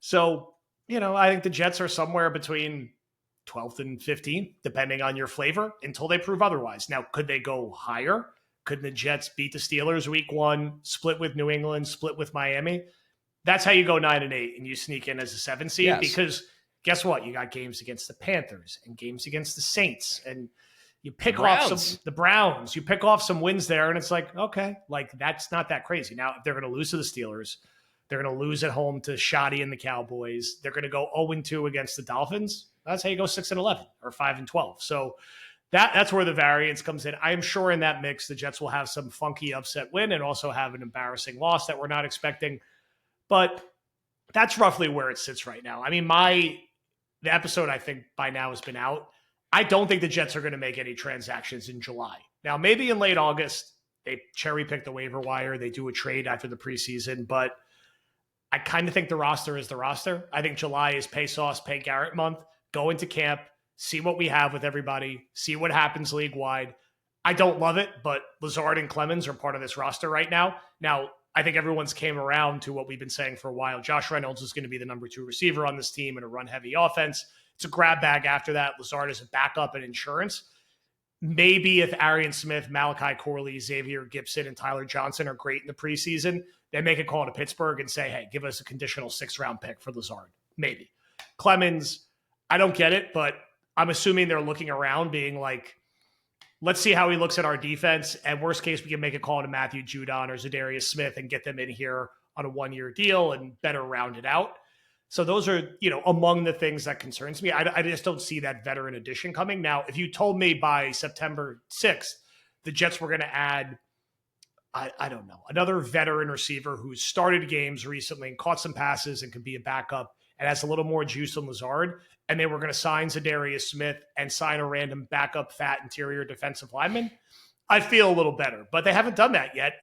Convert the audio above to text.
So, I think the Jets are somewhere between 12th and 15th, depending on your flavor, until they prove otherwise. Now, could they go higher? Could the Jets beat the Steelers week one, split with New England, split with Miami? That's how you go 9-8 and you sneak in as a 7 seed, Yes. because guess what? You got games against the Panthers and games against the Saints, and you pick off the Browns. You pick off some wins there, and it's like, okay, like that's not that crazy. Now, if they're going to lose to the Steelers, they're going to lose at home to Shoddy and the Cowboys. They're going to go 0-2 against the Dolphins. That's how you go 6-11 or 5-12. So that's where the variance comes in. I'm sure in that mix, the Jets will have some funky upset win and also have an embarrassing loss that we're not expecting. But that's roughly where it sits right now. I mean, the episode, I think, by now has been out. I don't think the Jets are going to make any transactions in July. Now, maybe in late August, they cherry pick the waiver wire. They do a trade after the preseason, but I kind of think the roster is the roster. I think July is pay Sauce, pay Garrett month. Go into camp, see what we have with everybody, see what happens league-wide. I don't love it, but Lazard and Clemens are part of this roster right now. Now, I think everyone's came around to what we've been saying for a while. Josh Reynolds is going to be the number 2 receiver on this team in a run-heavy offense. It's a grab bag after that. Lazard is a backup and insurance. Maybe if Arian Smith, Malachi Corley, Xavier Gibson, and Tyler Johnson are great in the preseason, they make a call to Pittsburgh and say, hey, give us a conditional 6th-round pick for Lazard. Maybe. Clemens, I don't get it, but I'm assuming they're looking around being like, let's see how he looks at our defense. And worst case, we can make a call to Matthew Judon or Zadarius Smith and get them in here on a 1-year deal and better round it out. So those are, among the things that concerns me. I just don't see that veteran addition coming. Now, if you told me by September 6th, the Jets were going to add, I don't know, another veteran receiver who's started games recently and caught some passes and can be a backup and has a little more juice than Lazard, and they were going to sign Zadarius Smith and sign a random backup fat interior defensive lineman, I'd feel a little better. But they haven't done that yet.